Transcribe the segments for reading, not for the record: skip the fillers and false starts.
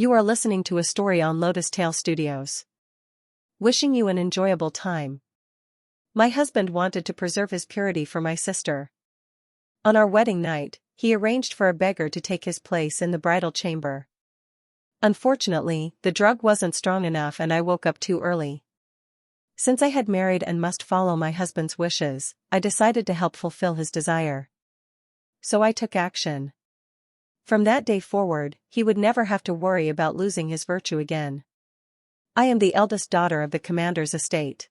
You are listening to a story on Lotus Tale Studios. Wishing you an enjoyable time. My husband wanted to preserve his purity for my sister. On our wedding night, he arranged for a beggar to take his place in the bridal chamber. Unfortunately, the drug wasn't strong enough and I woke up too early. Since I had married and must follow my husband's wishes, I decided to help fulfill his desire. So I took action. From that day forward, he would never have to worry about losing his virtue again. I am the eldest daughter of the commander's estate.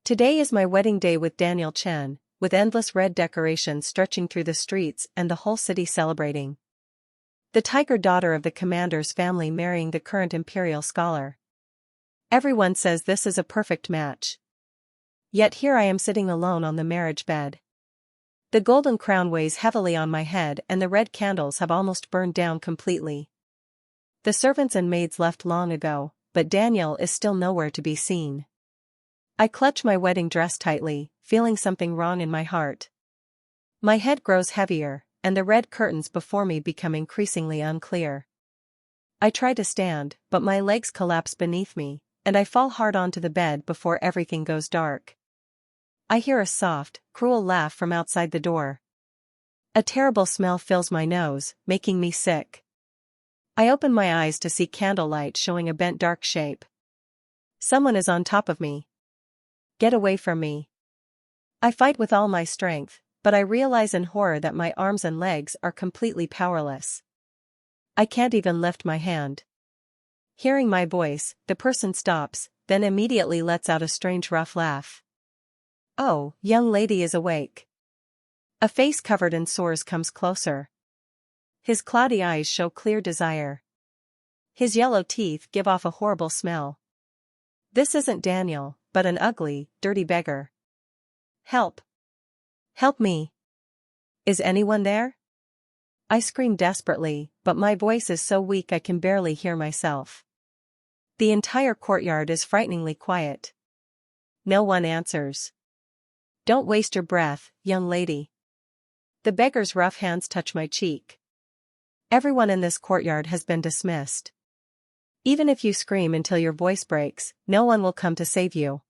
Today is my wedding day with Daniel Chen, with endless red decorations stretching through the streets and the whole city celebrating. The tiger daughter of the commander's family marrying the current imperial scholar. Everyone says this is a perfect match. Yet here I am sitting alone on the marriage bed. The golden crown weighs heavily on my head and the red candles have almost burned down completely. The servants and maids left long ago, but Daniel is still nowhere to be seen. I clutch my wedding dress tightly, feeling something wrong in my heart. My head grows heavier, and the red curtains before me become increasingly unclear. I try to stand, but my legs collapse beneath me, and I fall hard onto the bed before everything goes dark. I hear a soft, cruel laugh from outside the door. A terrible smell fills my nose, making me sick. I open my eyes to see candlelight showing a bent dark shape. Someone is on top of me. Get away from me. I fight with all my strength, but I realize in horror that my arms and legs are completely powerless. I can't even lift my hand. Hearing my voice, the person stops, then immediately lets out a strange rough laugh. Oh, young lady is awake. A face covered in sores comes closer. His cloudy eyes show clear desire. His yellow teeth give off a horrible smell. This isn't Daniel, but an ugly, dirty beggar. Help! Help me! Is anyone there? I scream desperately, but my voice is so weak I can barely hear myself. The entire courtyard is frighteningly quiet. No one answers. Don't waste your breath, young lady. The beggar's rough hands touch my cheek. Everyone in this courtyard has been dismissed. Even if you scream until your voice breaks, no one will come to save you.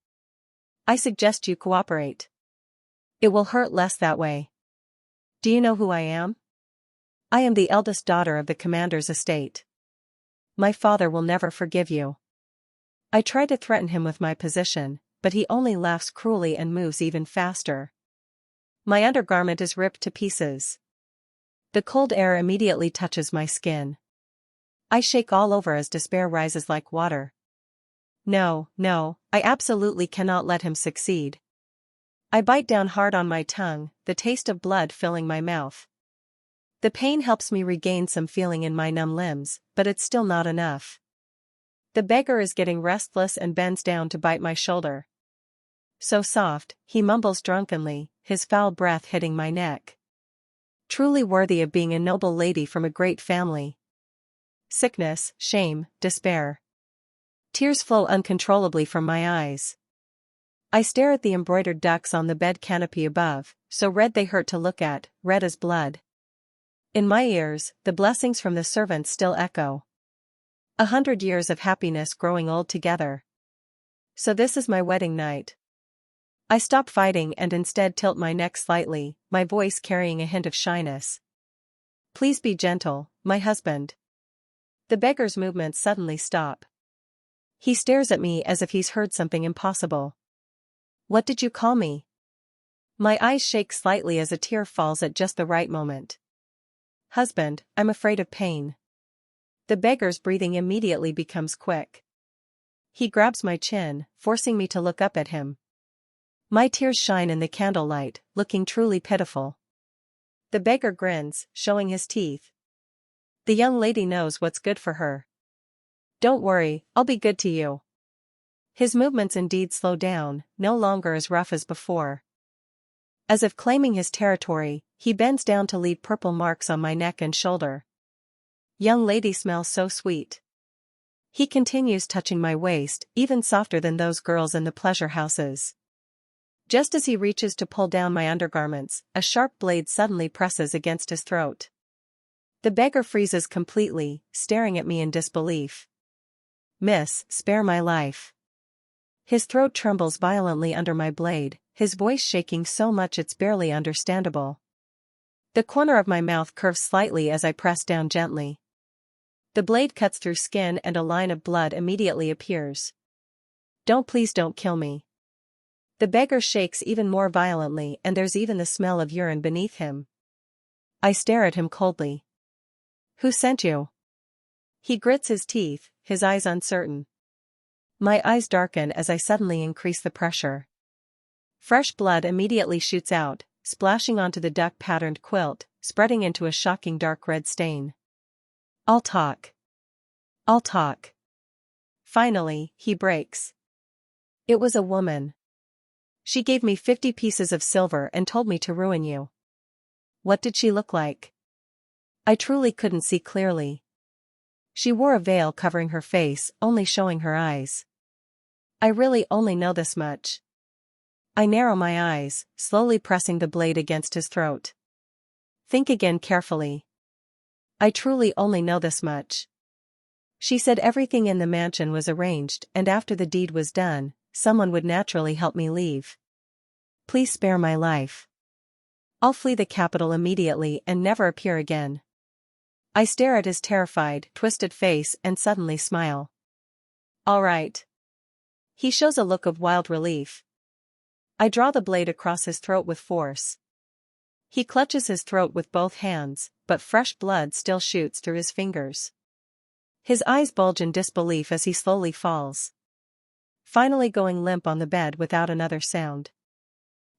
I suggest you cooperate. It will hurt less that way. Do you know who I am? I am the eldest daughter of the commander's estate. My father will never forgive you. I try to threaten him with my position, but he only laughs cruelly and moves even faster. My undergarment is ripped to pieces. The cold air immediately touches my skin. I shake all over as despair rises like water. No, I absolutely cannot let him succeed. I bite down hard on my tongue, the taste of blood filling my mouth. The pain helps me regain some feeling in my numb limbs, but it's still not enough. The beggar is getting restless and bends down to bite my shoulder. So soft, he mumbles drunkenly, his foul breath hitting my neck. Truly worthy of being a noble lady from a great family. Sickness, shame, despair. Tears flow uncontrollably from my eyes. I stare at the embroidered ducks on the bed canopy above, so red they hurt to look at, red as blood. In my ears, the blessings from the servants still echo. 100 years of happiness growing old together. So this is my wedding night. I stop fighting and instead tilt my neck slightly, my voice carrying a hint of shyness. Please be gentle, my husband. The beggar's movements suddenly stop. He stares at me as if he's heard something impossible. What did you call me? My eyes shake slightly as a tear falls at just the right moment. Husband, I'm afraid of pain. The beggar's breathing immediately becomes quick. He grabs my chin, forcing me to look up at him. My tears shine in the candlelight, looking truly pitiful. The beggar grins, showing his teeth. The young lady knows what's good for her. Don't worry, I'll be good to you. His movements indeed slow down, no longer as rough as before. As if claiming his territory, he bends down to leave purple marks on my neck and shoulder. Young lady smells so sweet. He continues touching my waist, even softer than those girls in the pleasure houses. Just as he reaches to pull down my undergarments, a sharp blade suddenly presses against his throat. The beggar freezes completely, staring at me in disbelief. "Miss, spare my life." His throat trembles violently under my blade, his voice shaking so much it's barely understandable. The corner of my mouth curves slightly as I press down gently. The blade cuts through skin and a line of blood immediately appears. Please don't kill me." The beggar shakes even more violently and there's even the smell of urine beneath him. I stare at him coldly. "Who sent you?" He grits his teeth, his eyes uncertain. My eyes darken as I suddenly increase the pressure. Fresh blood immediately shoots out, splashing onto the duck-patterned quilt, spreading into a shocking dark red stain. I'll talk. Finally, he breaks. "It was a woman. She gave me 50 pieces of silver and told me to ruin you." "What did she look like?" I truly couldn't see clearly. She wore a veil covering her face, only showing her eyes. I really only know this much. I narrow my eyes, slowly pressing the blade against his throat. Think again carefully. I truly only know this much. She said everything in the mansion was arranged and after the deed was done, someone would naturally help me leave. Please spare my life. I'll flee the capital immediately and never appear again. I stare at his terrified, twisted face and suddenly smile. All right. He shows a look of wild relief. I draw the blade across his throat with force. He clutches his throat with both hands, but fresh blood still shoots through his fingers. His eyes bulge in disbelief as he slowly falls, finally going limp on the bed without another sound.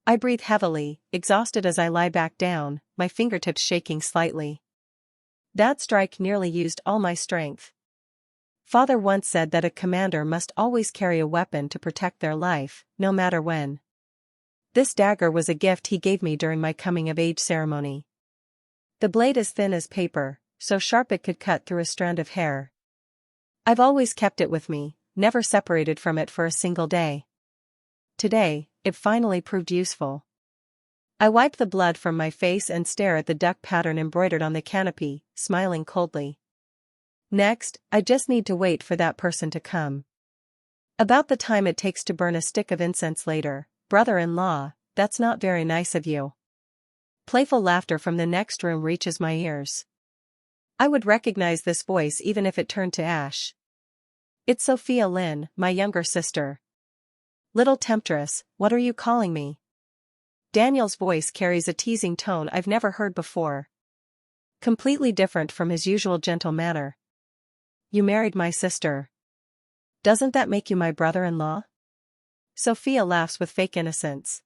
I breathe heavily, exhausted as I lie back down, my fingertips shaking slightly. That strike nearly used all my strength. Father once said that a commander must always carry a weapon to protect their life, no matter when. This dagger was a gift he gave me during my coming-of-age ceremony. The blade is thin as paper, so sharp it could cut through a strand of hair. I've always kept it with me, never separated from it for a single day. Today, it finally proved useful. I wipe the blood from my face and stare at the duck pattern embroidered on the canopy, smiling coldly. Next, I just need to wait for that person to come. About the time it takes to burn a stick of incense later. Brother-in-law, that's not very nice of you. Playful laughter from the next room reaches my ears. I would recognize this voice even if it turned to ash. It's Sophia Lynn, my younger sister. Little temptress, what are you calling me? Daniel's voice carries a teasing tone I've never heard before. Completely different from his usual gentle manner. You married my sister. Doesn't that make you my brother-in-law? Sophia laughs with fake innocence.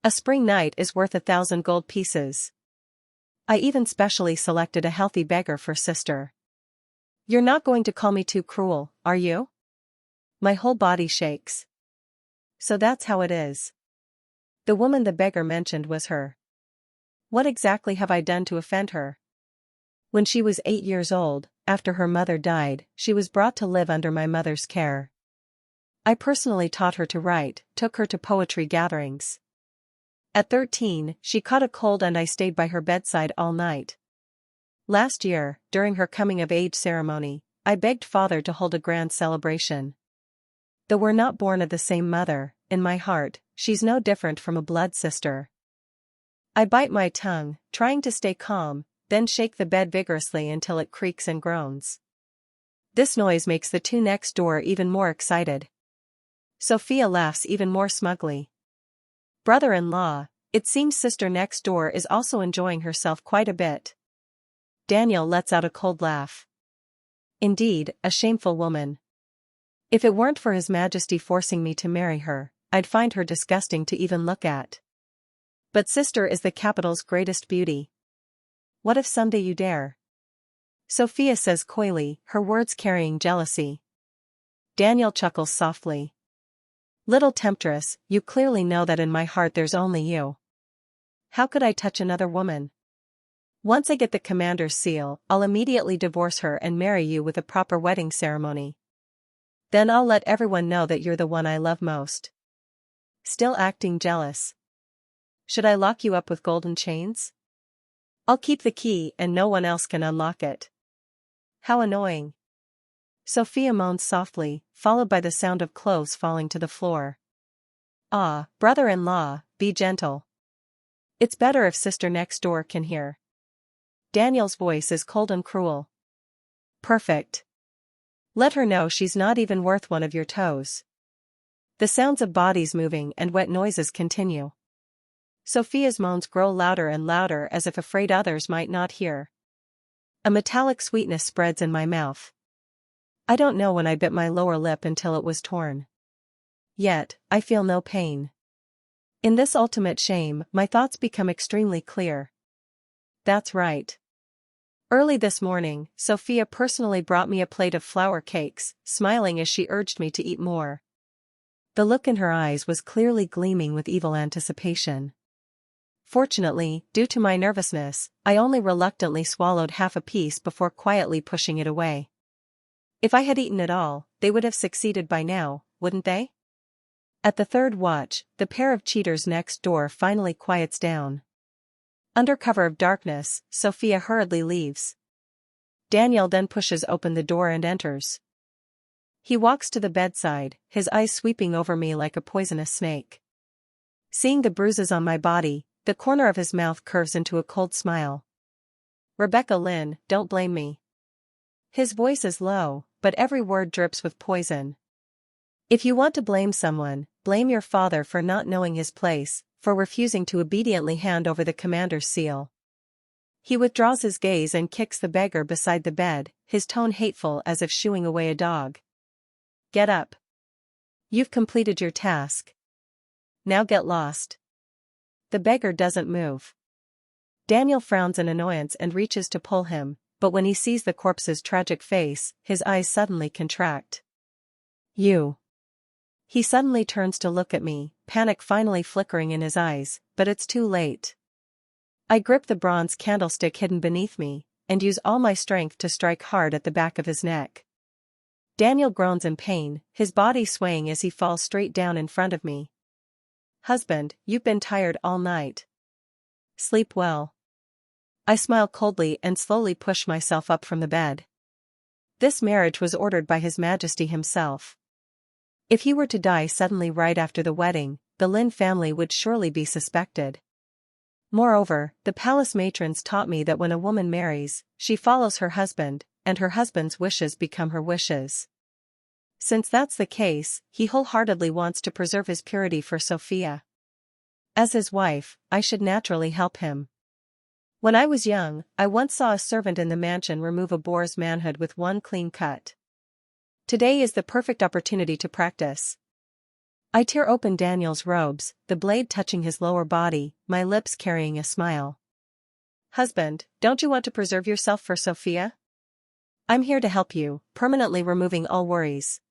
A spring night is worth 1,000 gold pieces. I even specially selected a healthy beggar for sister. You're not going to call me too cruel, are you? My whole body shakes. So that's how it is. The woman the beggar mentioned was her. What exactly have I done to offend her? When she was 8 years old, after her mother died, she was brought to live under my mother's care. I personally taught her to write, took her to poetry gatherings. At 13, she caught a cold and I stayed by her bedside all night. Last year, during her coming-of-age ceremony, I begged Father to hold a grand celebration. Though we're not born of the same mother, in my heart, she's no different from a blood sister. I bite my tongue, trying to stay calm, then shake the bed vigorously until it creaks and groans. This noise makes the two next door even more excited. Sophia laughs even more smugly. Brother-in-law, it seems sister next door is also enjoying herself quite a bit. Daniel lets out a cold laugh. Indeed, a shameful woman. If it weren't for His Majesty forcing me to marry her, I'd find her disgusting to even look at. But sister is the capital's greatest beauty. What if someday you dare? Sophia says coyly, her words carrying jealousy. Daniel chuckles softly. Little temptress, you clearly know that in my heart there's only you. How could I touch another woman? Once I get the commander's seal, I'll immediately divorce her and marry you with a proper wedding ceremony. Then I'll let everyone know that you're the one I love most. Still acting jealous. Should I lock you up with golden chains? I'll keep the key and no one else can unlock it. How annoying. Sophia moans softly, followed by the sound of clothes falling to the floor. Ah, brother-in-law, be gentle. It's better if sister next door can hear. Daniel's voice is cold and cruel. Perfect. Let her know she's not even worth one of your toes. The sounds of bodies moving and wet noises continue. Sophia's moans grow louder and louder as if afraid others might not hear. A metallic sweetness spreads in my mouth. I don't know when I bit my lower lip until it was torn. Yet, I feel no pain. In this ultimate shame, my thoughts become extremely clear. That's right. Early this morning, Sophia personally brought me a plate of flour cakes, smiling as she urged me to eat more. The look in her eyes was clearly gleaming with evil anticipation. Fortunately, due to my nervousness, I only reluctantly swallowed half a piece before quietly pushing it away. If I had eaten it all, they would have succeeded by now, wouldn't they? At the third watch, the pair of cheaters next door finally quiets down. Under cover of darkness, Sophia hurriedly leaves. Daniel then pushes open the door and enters. He walks to the bedside, his eyes sweeping over me like a poisonous snake. Seeing the bruises on my body, the corner of his mouth curves into a cold smile. Rebecca Lynn, don't blame me. His voice is low, but every word drips with poison. If you want to blame someone, blame your father for not knowing his place, for refusing to obediently hand over the commander's seal. He withdraws his gaze and kicks the beggar beside the bed, his tone hateful as if shooing away a dog. Get up. You've completed your task. Now get lost. The beggar doesn't move. Daniel frowns in annoyance and reaches to pull him, but when he sees the corpse's tragic face, his eyes suddenly contract. You. He suddenly turns to look at me, panic finally flickering in his eyes, but it's too late. I grip the bronze candlestick hidden beneath me, and use all my strength to strike hard at the back of his neck. Daniel groans in pain, his body swaying as he falls straight down in front of me. Husband, you've been tired all night. Sleep well. I smile coldly and slowly push myself up from the bed. This marriage was ordered by His Majesty himself. If he were to die suddenly right after the wedding, the Lin family would surely be suspected. Moreover, the palace matrons taught me that when a woman marries, she follows her husband, and her husband's wishes become her wishes. Since that's the case, he wholeheartedly wants to preserve his purity for Sophia. As his wife, I should naturally help him. When I was young, I once saw a servant in the mansion remove a boar's manhood with one clean cut. Today is the perfect opportunity to practice. I tear open Daniel's robes, the blade touching his lower body, my lips carrying a smile. Husband, don't you want to preserve yourself for Sophia? I'm here to help you, permanently removing all worries.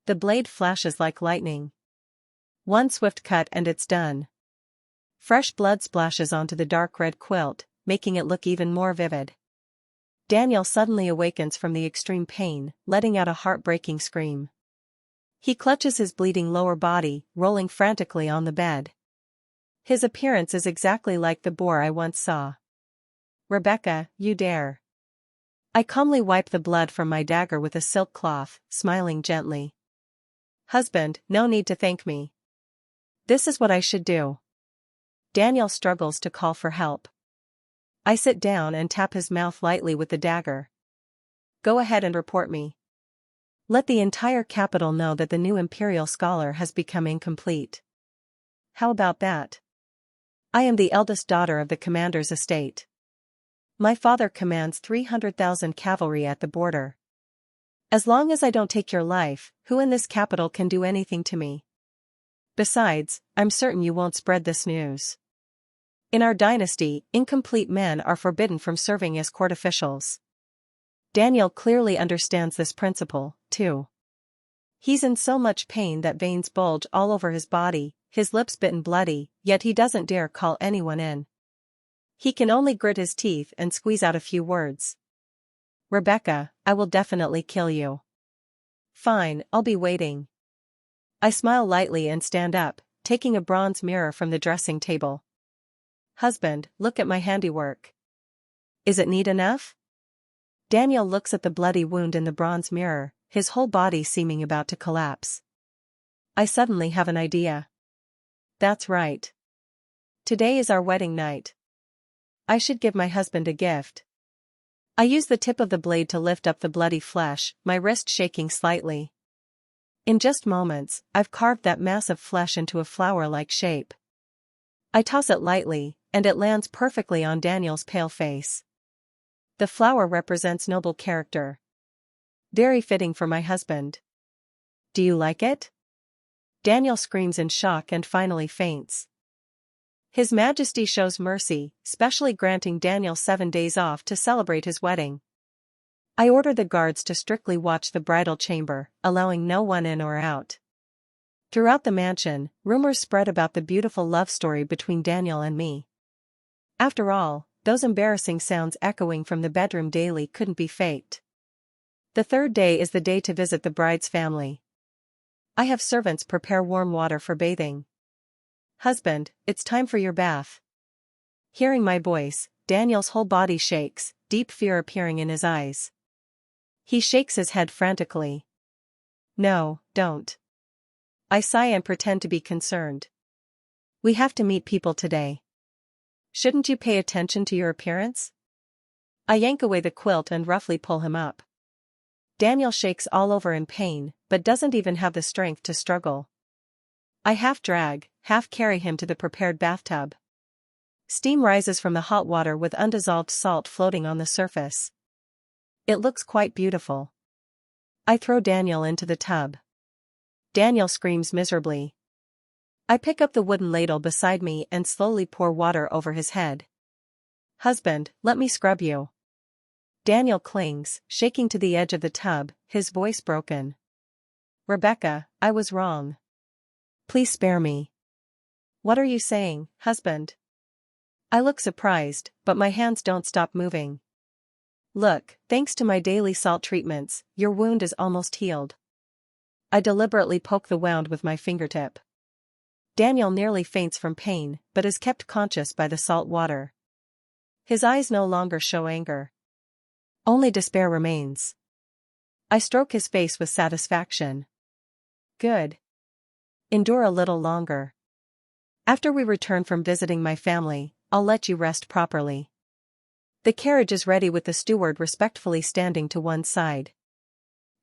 The blade flashes like lightning. One swift cut and it's done. Fresh blood splashes onto the dark red quilt, making it look even more vivid. Daniel suddenly awakens from the extreme pain, letting out a heartbreaking scream. He clutches his bleeding lower body, rolling frantically on the bed. His appearance is exactly like the boar I once saw. Rebecca, you dare. I calmly wipe the blood from my dagger with a silk cloth, smiling gently. Husband, no need to thank me. This is what I should do. Daniel struggles to call for help. I sit down and tap his mouth lightly with the dagger. Go ahead and report me. Let the entire capital know that the new imperial scholar has become incomplete. How about that? I am the eldest daughter of the commander's estate. My father commands 300,000 cavalry at the border. As long as I don't take your life, who in this capital can do anything to me? Besides, I'm certain you won't spread this news. In our dynasty, incomplete men are forbidden from serving as court officials. Daniel clearly understands this principle, too. He's in so much pain that veins bulge all over his body, his lips bitten bloody, yet he doesn't dare call anyone in. He can only grit his teeth and squeeze out a few words. Rebecca, I will definitely kill you. Fine, I'll be waiting. I smile lightly and stand up, taking a bronze mirror from the dressing table. Husband, look at my handiwork. Is it neat enough? Daniel looks at the bloody wound in the bronze mirror, his whole body seeming about to collapse. I suddenly have an idea. That's right. Today is our wedding night. I should give my husband a gift. I use the tip of the blade to lift up the bloody flesh, my wrist shaking slightly. In just moments, I've carved that mass of flesh into a flower-like shape. I toss it lightly, and it lands perfectly on Daniel's pale face. The flower represents noble character. Very fitting for my husband. Do you like it? Daniel screams in shock and finally faints. His Majesty shows mercy, specially granting Daniel 7 days off to celebrate his wedding. I order the guards to strictly watch the bridal chamber, allowing no one in or out. Throughout the mansion, rumors spread about the beautiful love story between Daniel and me. After all, those embarrassing sounds echoing from the bedroom daily couldn't be faked. The third day is the day to visit the bride's family. I have servants prepare warm water for bathing. Husband, it's time for your bath. Hearing my voice, Daniel's whole body shakes, deep fear appearing in his eyes. He shakes his head frantically. No, don't. I sigh and pretend to be concerned. We have to meet people today. Shouldn't you pay attention to your appearance? I yank away the quilt and roughly pull him up. Daniel shakes all over in pain, but doesn't even have the strength to struggle. I half drag, half carry him to the prepared bathtub. Steam rises from the hot water with undissolved salt floating on the surface. It looks quite beautiful. I throw Daniel into the tub. Daniel screams miserably. I pick up the wooden ladle beside me and slowly pour water over his head. Husband, let me scrub you. Daniel clings, shaking to the edge of the tub, his voice broken. Rebecca, I was wrong. Please spare me. What are you saying, husband? I look surprised, but my hands don't stop moving. Look, thanks to my daily salt treatments, your wound is almost healed. I deliberately poke the wound with my fingertip. Daniel nearly faints from pain, but is kept conscious by the salt water. His eyes no longer show anger. Only despair remains. I stroke his face with satisfaction. Good. Endure a little longer. After we return from visiting my family, I'll let you rest properly. The carriage is ready with the steward respectfully standing to one side.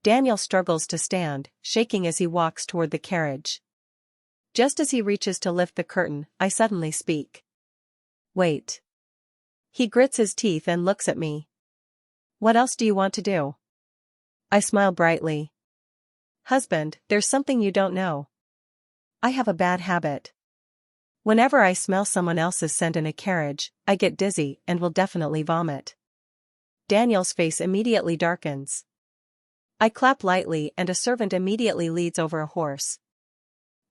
Daniel struggles to stand, shaking as he walks toward the carriage. Just as he reaches to lift the curtain, I suddenly speak. Wait. He grits his teeth and looks at me. What else do you want to do? I smile brightly. Husband, there's something you don't know. I have a bad habit. Whenever I smell someone else's scent in a carriage, I get dizzy and will definitely vomit. Daniel's face immediately darkens. I clap lightly and a servant immediately leads over a horse.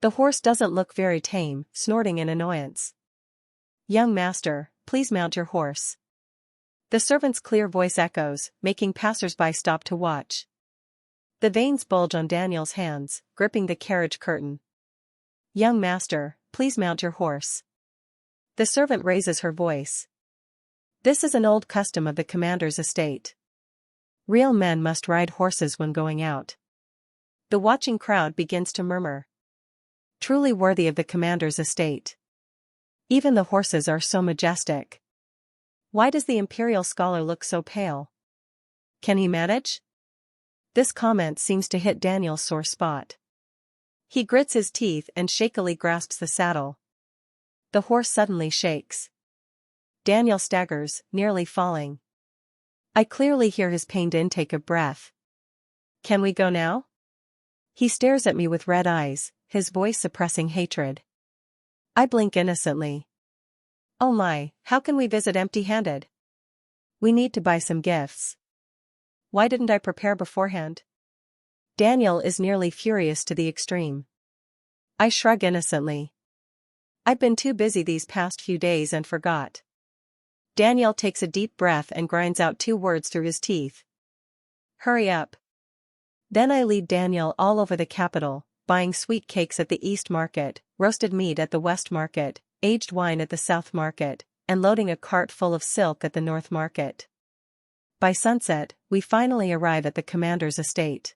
The horse doesn't look very tame, snorting in annoyance. Young master, please mount your horse. The servant's clear voice echoes, making passers-by stop to watch. The veins bulge on Daniel's hands, gripping the carriage curtain. Young master, please mount your horse. The servant raises her voice. This is an old custom of the commander's estate. Real men must ride horses when going out. The watching crowd begins to murmur. Truly worthy of the commander's estate. Even the horses are so majestic. Why does the imperial scholar look so pale? Can he manage? This comment seems to hit Daniel's sore spot. He grits his teeth and shakily grasps the saddle. The horse suddenly shakes. Daniel staggers, nearly falling. I clearly hear his pained intake of breath. Can we go now? He stares at me with red eyes, his voice suppressing hatred. I blink innocently. Oh my, how can we visit empty-handed? We need to buy some gifts. Why didn't I prepare beforehand? Daniel is nearly furious to the extreme. I shrug innocently. I've been too busy these past few days and forgot. Daniel takes a deep breath and grinds out 2 words through his teeth. Hurry up. Then I lead Daniel all over the capital, buying sweet cakes at the East Market, roasted meat at the West Market, aged wine at the South Market, and loading a cart full of silk at the North Market. By sunset, we finally arrive at the commander's estate.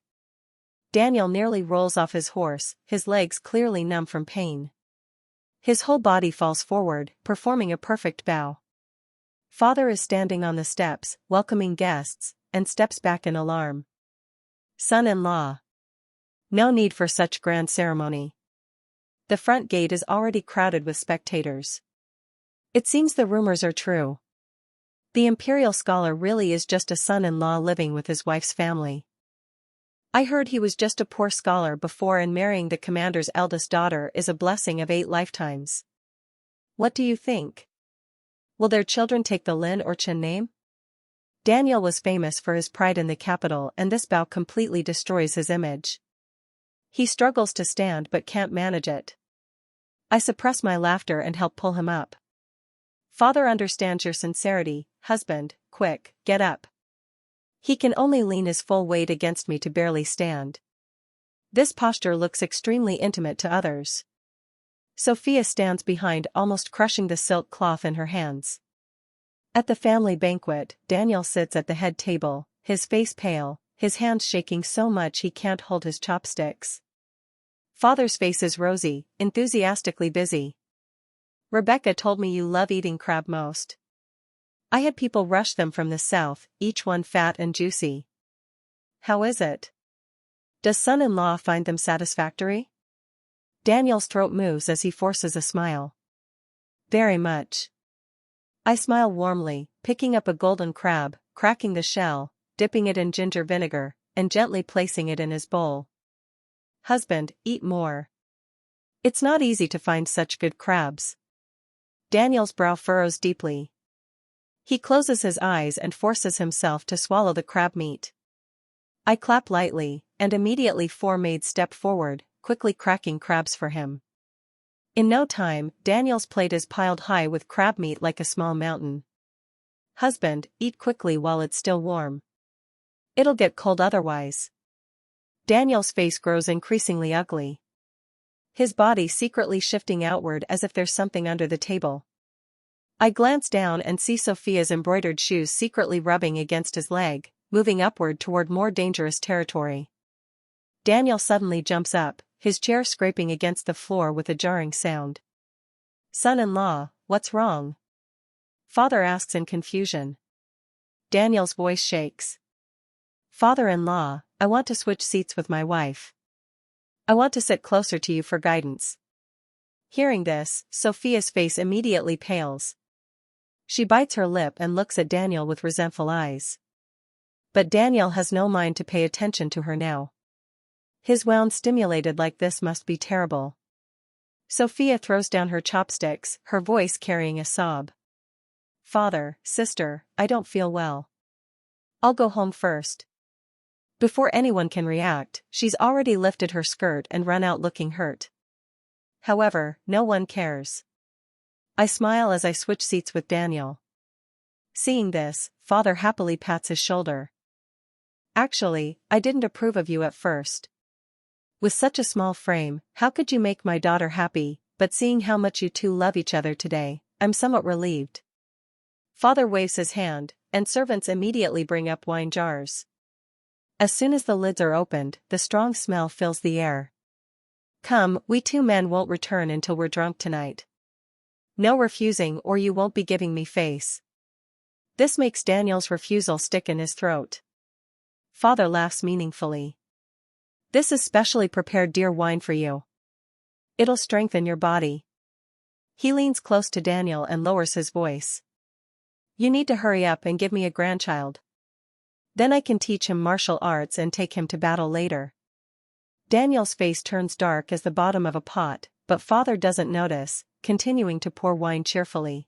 Daniel nearly rolls off his horse, his legs clearly numb from pain. His whole body falls forward, performing a perfect bow. Father is standing on the steps, welcoming guests, and steps back in alarm. Son-in-law. No need for such grand ceremony. The front gate is already crowded with spectators. It seems the rumors are true. The imperial scholar really is just a son-in-law living with his wife's family. I heard he was just a poor scholar before, and marrying the commander's eldest daughter is a blessing of 8 lifetimes. What do you think? Will their children take the Lin or Chen name? Daniel was famous for his pride in the capital, and this bow completely destroys his image. He struggles to stand but can't manage it. I suppress my laughter and help pull him up. Father understands your sincerity, husband, quick, get up. He can only lean his full weight against me to barely stand. This posture looks extremely intimate to others. Sophia stands behind, almost crushing the silk cloth in her hands. At the family banquet, Daniel sits at the head table, his face pale, his hands shaking so much he can't hold his chopsticks. Father's face is rosy, enthusiastically busy. Rebecca told me you love eating crab most. I had people rush them from the south, each one fat and juicy. How is it? Does son-in-law find them satisfactory? Daniel's throat moves as he forces a smile. Very much. I smile warmly, picking up a golden crab, cracking the shell, dipping it in ginger vinegar, and gently placing it in his bowl. Husband, eat more. It's not easy to find such good crabs. Daniel's brow furrows deeply. He closes his eyes and forces himself to swallow the crab meat. I clap lightly, and immediately 4 maids step forward, quickly cracking crabs for him. In no time, Daniel's plate is piled high with crab meat like a small mountain. Husband, eat quickly while it's still warm. It'll get cold otherwise. Daniel's face grows increasingly ugly. His body secretly shifting outward as if there's something under the table. I glance down and see Sophia's embroidered shoes secretly rubbing against his leg, moving upward toward more dangerous territory. Daniel suddenly jumps up, his chair scraping against the floor with a jarring sound. Son-in-law, what's wrong? Father asks in confusion. Daniel's voice shakes. Father-in-law, I want to switch seats with my wife. I want to sit closer to you for guidance. Hearing this, Sophia's face immediately pales. She bites her lip and looks at Daniel with resentful eyes. But Daniel has no mind to pay attention to her now. His wound stimulated like this must be terrible. Sophia throws down her chopsticks, her voice carrying a sob. Father, sister, I don't feel well. I'll go home first. Before anyone can react, she's already lifted her skirt and run out looking hurt. However, no one cares. I smile as I switch seats with Daniel. Seeing this, Father happily pats his shoulder. Actually, I didn't approve of you at first. With such a small frame, how could you make my daughter happy, but seeing how much you two love each other today, I'm somewhat relieved. Father waves his hand, and servants immediately bring up wine jars. As soon as the lids are opened, the strong smell fills the air. Come, we 2 men won't return until we're drunk tonight. No refusing or you won't be giving me face. This makes Daniel's refusal stick in his throat. Father laughs meaningfully. This is specially prepared deer wine for you. It'll strengthen your body. He leans close to Daniel and lowers his voice. You need to hurry up and give me a grandchild. Then I can teach him martial arts and take him to battle later. Daniel's face turns dark as the bottom of a pot, but Father doesn't notice, continuing to pour wine cheerfully.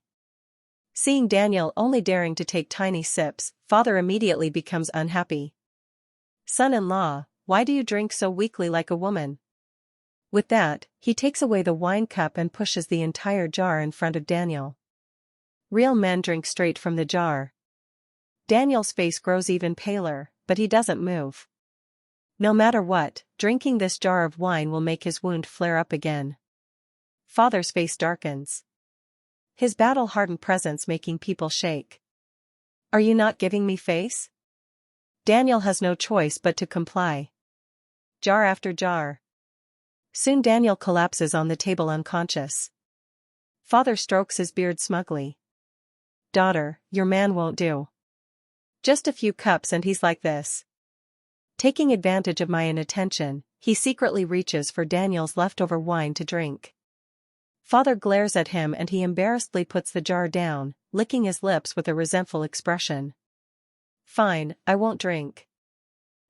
Seeing Daniel only daring to take tiny sips, Father immediately becomes unhappy. Son-in-law, why do you drink so weakly like a woman? With that, he takes away the wine cup and pushes the entire jar in front of Daniel. Real men drink straight from the jar. Daniel's face grows even paler, but he doesn't move. No matter what, drinking this jar of wine will make his wound flare up again. Father's face darkens. his battle-hardened presence making people shake. Are you not giving me face? Daniel has no choice but to comply. Jar after jar. Soon Daniel collapses on the table unconscious. Father strokes his beard smugly. Daughter, your man won't do. Just a few cups and he's like this. Taking advantage of my inattention, he secretly reaches for Daniel's leftover wine to drink. Father glares at him and he embarrassedly puts the jar down, licking his lips with a resentful expression. Fine, I won't drink.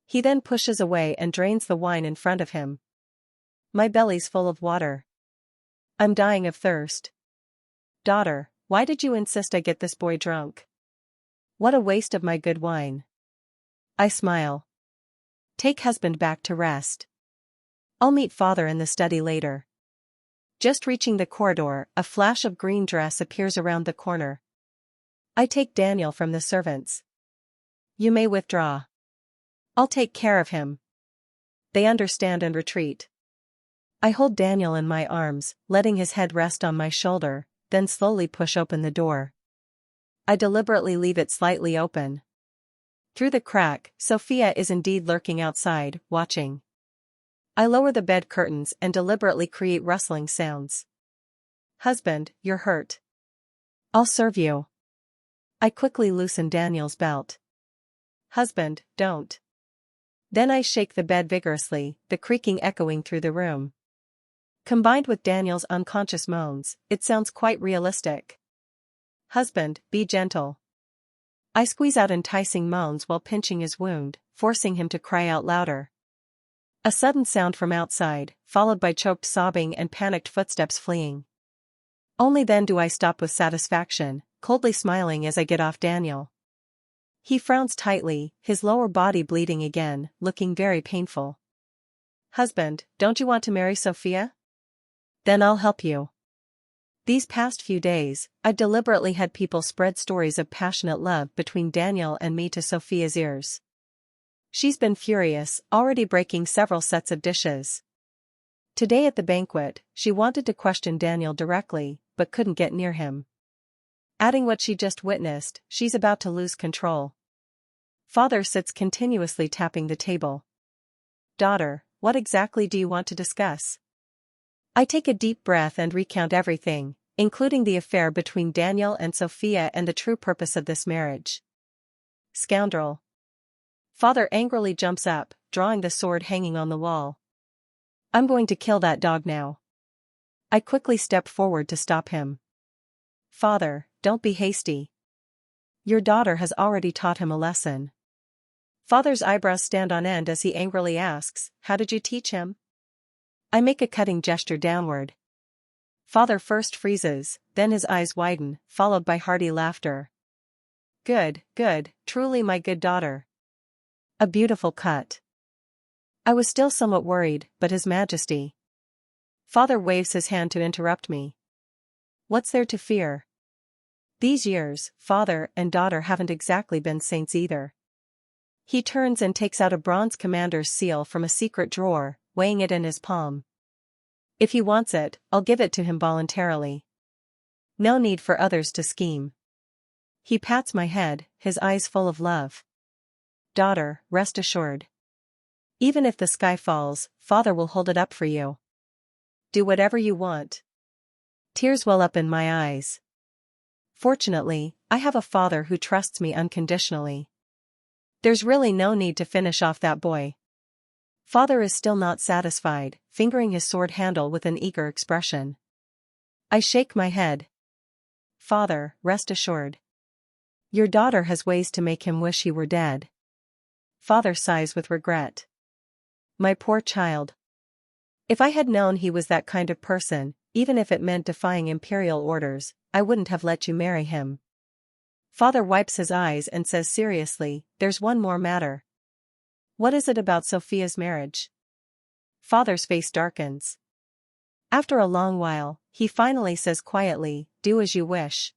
He then pushes away and drains the wine in front of him. My belly's full of water. I'm dying of thirst. Daughter, why did you insist I get this boy drunk? What a waste of my good wine. I smile. Take husband back to rest. I'll meet father in the study later. Just reaching the corridor, a flash of green dress appears around the corner. I take Daniel from the servants. You may withdraw. I'll take care of him. They understand and retreat. I hold Daniel in my arms, letting his head rest on my shoulder, then slowly push open the door. I deliberately leave it slightly open. Through the crack, Sophia is indeed lurking outside, watching. I lower the bed curtains and deliberately create rustling sounds. Husband, you're hurt. I'll serve you. I quickly loosen Daniel's belt. Husband, don't. Then I shake the bed vigorously, the creaking echoing through the room. Combined with Daniel's unconscious moans, it sounds quite realistic. Husband, be gentle. I squeeze out enticing moans while pinching his wound, forcing him to cry out louder. A sudden sound from outside, followed by choked sobbing and panicked footsteps fleeing. Only then do I stop with satisfaction, coldly smiling as I get off Daniel. He frowns tightly, his lower body bleeding again, looking very painful. Husband, don't you want to marry Sophia? Then I'll help you. These past few days, I deliberately had people spread stories of passionate love between Daniel and me to Sophia's ears. She's been furious, already breaking several sets of dishes. Today at the banquet, she wanted to question Daniel directly, but couldn't get near him. Adding what she just witnessed, she's about to lose control. Father sits continuously tapping the table. Daughter, what exactly do you want to discuss? I take a deep breath and recount everything, including the affair between Daniel and Sophia and the true purpose of this marriage. Scoundrel. Father angrily jumps up, drawing the sword hanging on the wall. I'm going to kill that dog now. I quickly step forward to stop him. Father, don't be hasty. Your daughter has already taught him a lesson. Father's eyebrows stand on end as he angrily asks, how did you teach him? I make a cutting gesture downward. Father first freezes, then his eyes widen, followed by hearty laughter. Good, good, truly my good daughter. A beautiful cut. I was still somewhat worried, but His Majesty. Father waves his hand to interrupt me. What's there to fear? These years, father and daughter haven't exactly been saints either. He turns and takes out a bronze commander's seal from a secret drawer, weighing it in his palm. If he wants it, I'll give it to him voluntarily. No need for others to scheme. He pats my head, his eyes full of love. Daughter, rest assured. Even if the sky falls, father will hold it up for you. Do whatever you want. Tears well up in my eyes. Fortunately, I have a father who trusts me unconditionally. There's really no need to finish off that boy. Father is still not satisfied, fingering his sword handle with an eager expression. I shake my head. Father, rest assured. Your daughter has ways to make him wish he were dead. Father sighs with regret. My poor child. If I had known he was that kind of person, even if it meant defying imperial orders, I wouldn't have let you marry him. Father wipes his eyes and says seriously, there's one more matter. What is it about Sophia's marriage? Father's face darkens. After a long while, he finally says quietly, do as you wish.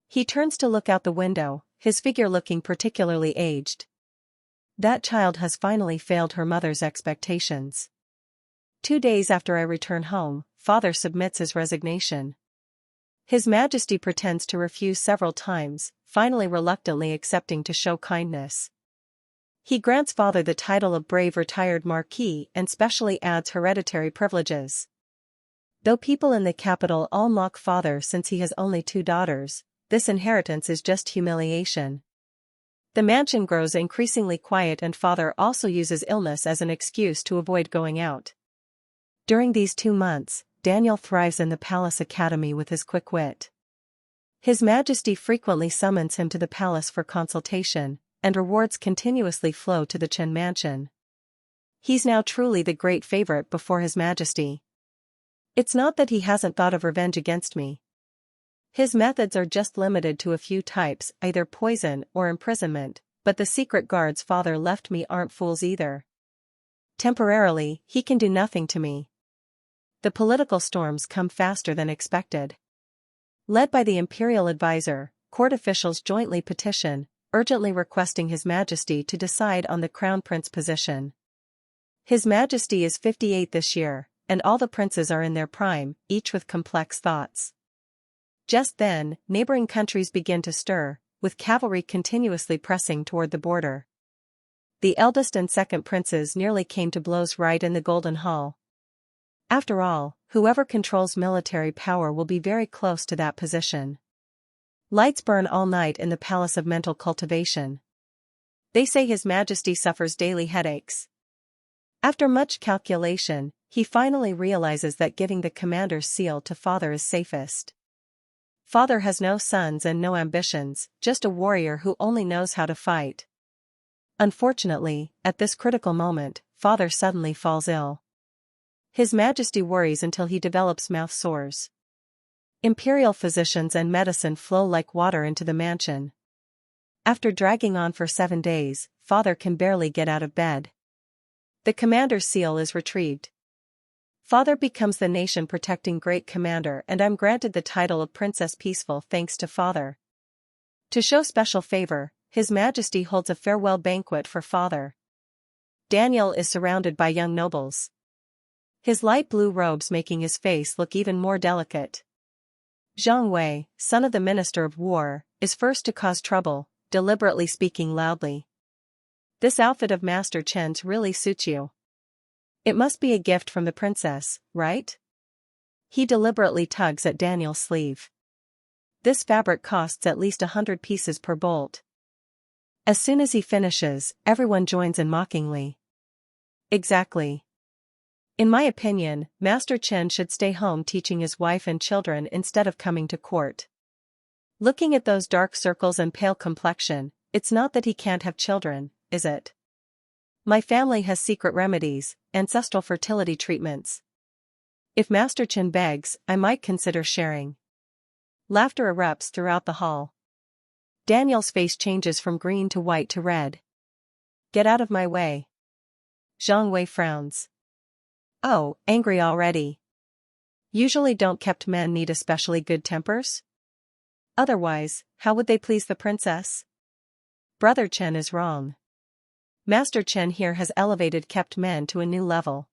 He turns to look out the window, his figure looking particularly aged. That child has finally failed her mother's expectations. 2 days after I return home, father submits his resignation. His Majesty pretends to refuse several times, finally reluctantly accepting to show kindness. He grants father the title of brave retired marquis and specially adds hereditary privileges. Though people in the capital all mock father since he has only 2 daughters, this inheritance is just humiliation. The mansion grows increasingly quiet and father also uses illness as an excuse to avoid going out. During these 2 months, Daniel thrives in the palace academy with his quick wit. His Majesty frequently summons him to the palace for consultation, and rewards continuously flow to the Chen mansion. He's now truly the great favorite before His Majesty. It's not that he hasn't thought of revenge against me. His methods are just limited to a few types, either poison or imprisonment, but the secret guards father left me aren't fools either. Temporarily, he can do nothing to me. The political storms come faster than expected. Led by the imperial advisor, court officials jointly petition, urgently requesting His Majesty to decide on the crown prince position. His Majesty is 58 this year, and all the princes are in their prime, each with complex thoughts. Just then, neighboring countries begin to stir, with cavalry continuously pressing toward the border. The eldest and second princes nearly came to blows right in the Golden Hall. After all, whoever controls military power will be very close to that position. Lights burn all night in the Palace of Mental Cultivation. They say His Majesty suffers daily headaches. After much calculation, he finally realizes that giving the commander's seal to father is safest. Father has no sons and no ambitions, just a warrior who only knows how to fight. Unfortunately, at this critical moment, father suddenly falls ill. His Majesty worries until he develops mouth sores. Imperial physicians and medicine flow like water into the mansion. After dragging on for 7 days, father can barely get out of bed. The commander's seal is retrieved. Father becomes the nation-protecting great commander and I'm granted the title of Princess Peaceful thanks to father. To show special favor, His Majesty holds a farewell banquet for father. Daniel is surrounded by young nobles. His light blue robes making his face look even more delicate. Zhang Wei, son of the Minister of War, is first to cause trouble, deliberately speaking loudly. This outfit of Master Chen's really suits you. It must be a gift from the princess, right? He deliberately tugs at Daniel's sleeve. This fabric costs at least 100 pieces per bolt. As soon as he finishes, everyone joins in mockingly. Exactly. In my opinion, Master Chen should stay home teaching his wife and children instead of coming to court. Looking at those dark circles and pale complexion, it's not that he can't have children, is it? My family has secret remedies, ancestral fertility treatments. If Master Chen begs, I might consider sharing. Laughter erupts throughout the hall. Daniel's face changes from green to white to red. Get out of my way. Zhang Wei frowns. Oh, angry already. Usually don't kept men need especially good tempers? Otherwise, how would they please the princess? Brother Chen is wrong. Master Chen here has elevated kept men to a new level.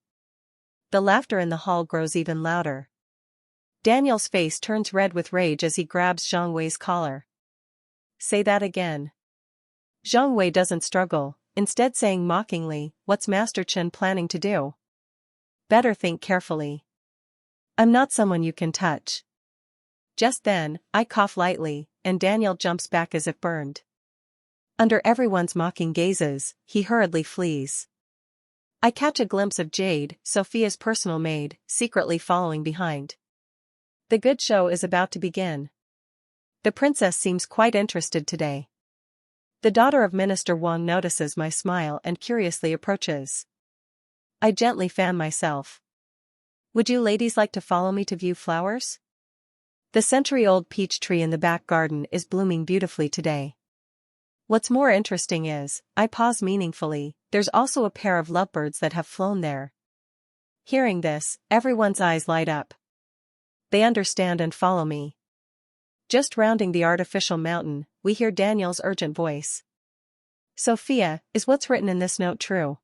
The laughter in the hall grows even louder. Daniel's face turns red with rage as he grabs Zhang Wei's collar. Say that again. Zhang Wei doesn't struggle, instead saying mockingly, what's Master Chen planning to do? Better think carefully. I'm not someone you can touch. Just then, I cough lightly, and Daniel jumps back as if burned. Under everyone's mocking gazes, he hurriedly flees. I catch a glimpse of Jade, Sophia's personal maid, secretly following behind. The good show is about to begin. The princess seems quite interested today. The daughter of Minister Wang notices my smile and curiously approaches. I gently fan myself. Would you ladies like to follow me to view flowers? The century-old peach tree in the back garden is blooming beautifully today. What's more interesting is, I pause meaningfully, there's also a pair of lovebirds that have flown there. Hearing this, everyone's eyes light up. They understand and follow me. Just rounding the artificial mountain, we hear Daniel's urgent voice. Sophia, is what's written in this note true?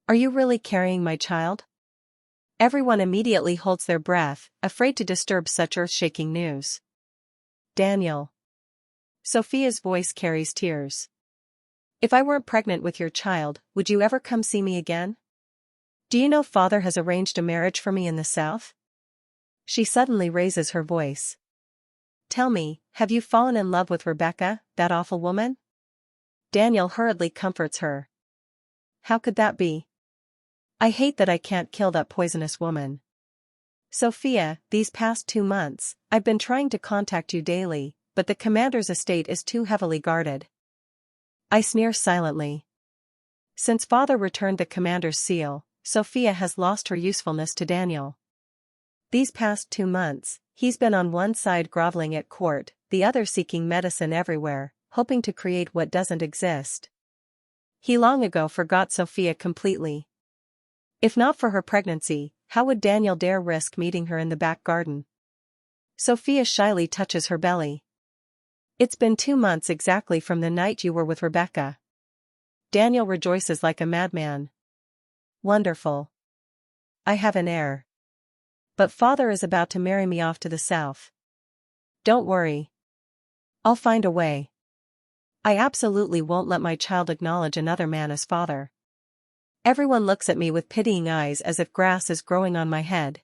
Are you really carrying my child? Everyone immediately holds their breath, afraid to disturb such earth-shaking news. Daniel. Sophia's voice carries tears. If I weren't pregnant with your child, would you ever come see me again? Do you know father has arranged a marriage for me in the south? She suddenly raises her voice. Tell me, have you fallen in love with Rebecca, that awful woman? Daniel hurriedly comforts her. How could that be? I hate that I can't kill that poisonous woman. Sophia, these past 2 months, I've been trying to contact you daily, but the commander's estate is too heavily guarded. I sneer silently. Since father returned the commander's seal, Sophia has lost her usefulness to Daniel. These past 2 months, he's been on one side groveling at court, the other seeking medicine everywhere, hoping to create what doesn't exist. He long ago forgot Sophia completely. If not for her pregnancy, how would Daniel dare risk meeting her in the back garden? Sophia shyly touches her belly. It's been 2 months exactly from the night you were with Rebecca. Daniel rejoices like a madman. Wonderful. I have an heir. But father is about to marry me off to the south. Don't worry. I'll find a way. I absolutely won't let my child acknowledge another man as father. Everyone looks at me with pitying eyes as if grass is growing on my head.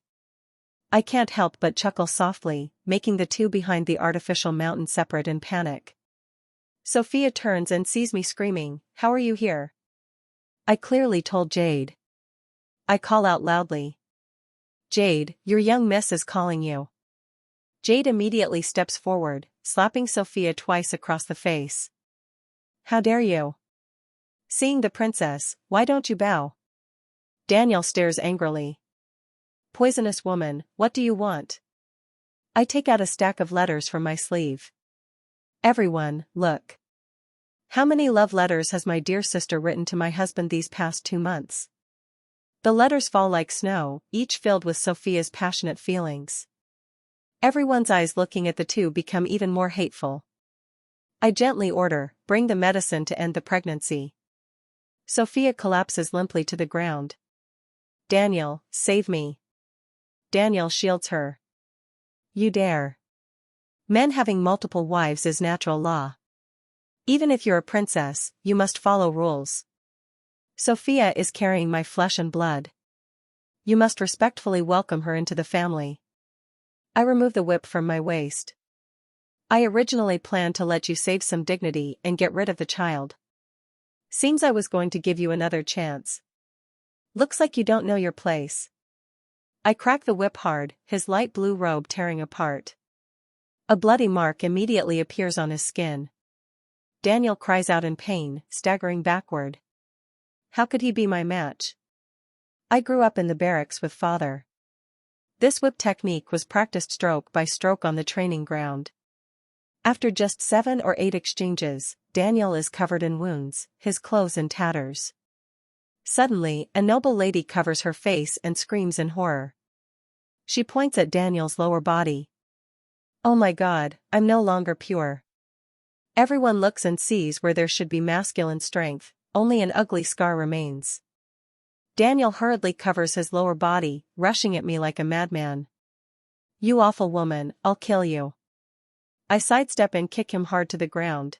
I can't help but chuckle softly, making the two behind the artificial mountain separate in panic. Sophia turns and sees me screaming, "How are you here?" I clearly told Jade. I call out loudly. Jade, your young miss is calling you. Jade immediately steps forward, slapping Sophia twice across the face. How dare you? Seeing the princess, why don't you bow? Daniel stares angrily. Poisonous woman, what do you want? I take out a stack of letters from my sleeve. Everyone, look. How many love letters has my dear sister written to my husband these past 2 months? The letters fall like snow, each filled with Sophia's passionate feelings. Everyone's eyes looking at the two become even more hateful. I gently order, bring the medicine to end the pregnancy. Sophia collapses limply to the ground. Daniel, save me. Daniel shields her. You dare. Men having multiple wives is natural law. Even if you're a princess, you must follow rules. Sophia is carrying my flesh and blood. You must respectfully welcome her into the family. I remove the whip from my waist. I originally planned to let you save some dignity and get rid of the child. Seems I was going to give you another chance. Looks like you don't know your place. I crack the whip hard, his light blue robe tearing apart. A bloody mark immediately appears on his skin. Daniel cries out in pain, staggering backward. How could he be my match? I grew up in the barracks with father. This whip technique was practiced stroke by stroke on the training ground. After just 7 or 8 exchanges, Daniel is covered in wounds, his clothes in tatters. Suddenly, a noble lady covers her face and screams in horror. She points at Daniel's lower body. Oh my God, I'm no longer pure. Everyone looks and sees where there should be masculine strength, only an ugly scar remains. Daniel hurriedly covers his lower body, rushing at me like a madman. You awful woman, I'll kill you. I sidestep and kick him hard to the ground.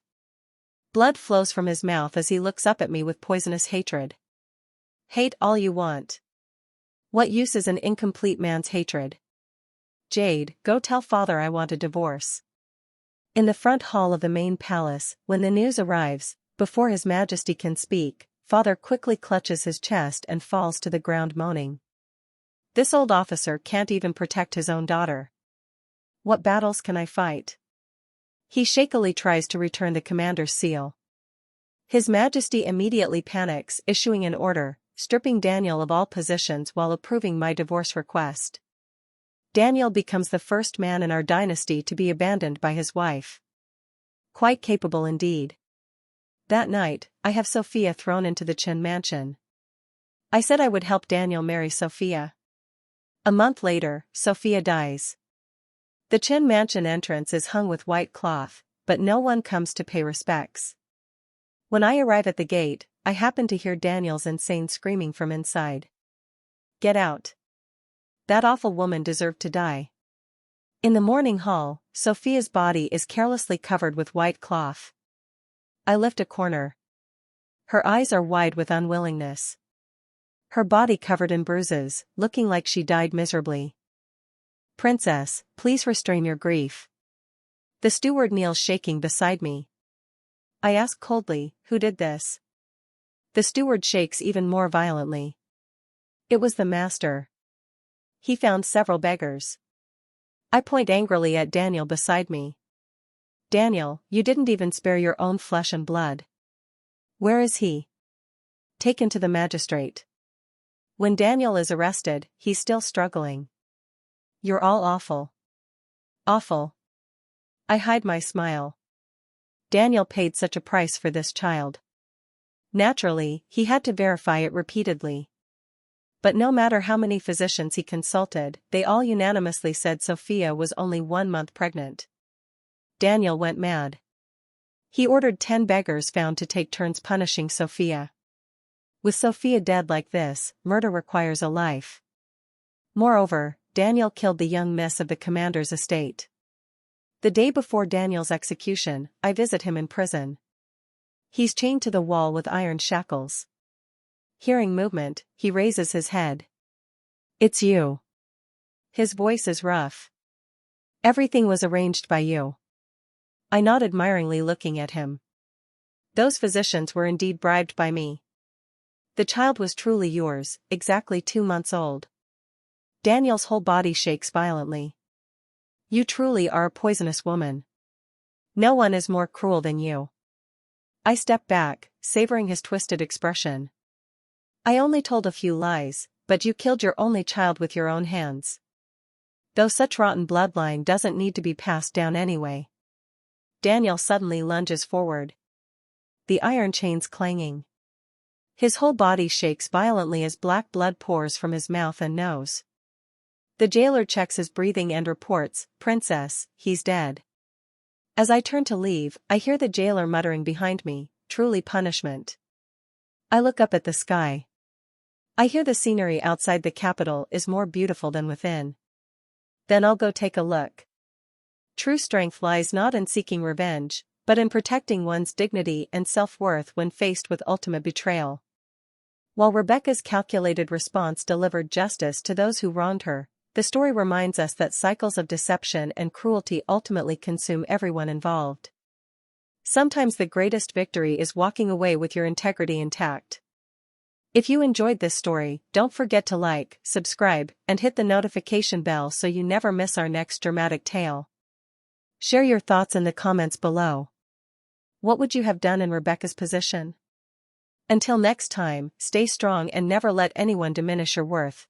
Blood flows from his mouth as he looks up at me with poisonous hatred. Hate all you want. What use is an incomplete man's hatred? Jade, go tell father I want a divorce. In the front hall of the main palace, when the news arrives, before His Majesty can speak, father quickly clutches his chest and falls to the ground moaning. This old officer can't even protect his own daughter. What battles can I fight? He shakily tries to return the commander's seal. His Majesty immediately panics, issuing an order, stripping Daniel of all positions while approving my divorce request. Daniel becomes the first man in our dynasty to be abandoned by his wife. Quite capable indeed. That night, I have Sophia thrown into the Qin mansion. I said I would help Daniel marry Sophia. A month later, Sophia dies. The Qin mansion entrance is hung with white cloth, but no one comes to pay respects. When I arrive at the gate, I happen to hear Daniel's insane screaming from inside. Get out. That awful woman deserved to die. In the morning hall, Sophia's body is carelessly covered with white cloth. I lift a corner. Her eyes are wide with unwillingness. Her body covered in bruises, looking like she died miserably. Princess, please restrain your grief. The steward kneels shaking beside me. I ask coldly, who did this? The steward shakes even more violently. It was the master. He found several beggars. I point angrily at Daniel beside me. Daniel, you didn't even spare your own flesh and blood. Where is he? Taken to the magistrate. When Daniel is arrested, he's still struggling. You're all awful. Awful. I hide my smile. Daniel paid such a price for this child. Naturally, he had to verify it repeatedly. But no matter how many physicians he consulted, they all unanimously said Sophia was only 1 month pregnant. Daniel went mad. He ordered 10 beggars found to take turns punishing Sophia. With Sophia dead like this, murder requires a life. Moreover, Daniel killed the young miss of the commander's estate. The day before Daniel's execution, I visit him in prison. He's chained to the wall with iron shackles. Hearing movement, he raises his head. It's you. His voice is rough. Everything was arranged by you. I nod admiringly looking at him. Those physicians were indeed bribed by me. The child was truly yours, exactly 2 months old. Daniel's whole body shakes violently. You truly are a poisonous woman. No one is more cruel than you. I step back, savoring his twisted expression. I only told a few lies, but you killed your only child with your own hands. Though such rotten bloodline doesn't need to be passed down anyway. Daniel suddenly lunges forward. The iron chains clanging. His whole body shakes violently as black blood pours from his mouth and nose. The jailer checks his breathing and reports, "Princess, he's dead." As I turn to leave, I hear the jailer muttering behind me, "Truly punishment." I look up at the sky. I hear the scenery outside the capital is more beautiful than within. Then I'll go take a look. True strength lies not in seeking revenge, but in protecting one's dignity and self-worth when faced with ultimate betrayal. While Rebecca's calculated response delivered justice to those who wronged her, the story reminds us that cycles of deception and cruelty ultimately consume everyone involved. Sometimes the greatest victory is walking away with your integrity intact. If you enjoyed this story, don't forget to like, subscribe, and hit the notification bell so you never miss our next dramatic tale. Share your thoughts in the comments below. What would you have done in Rebecca's position? Until next time, stay strong and never let anyone diminish your worth.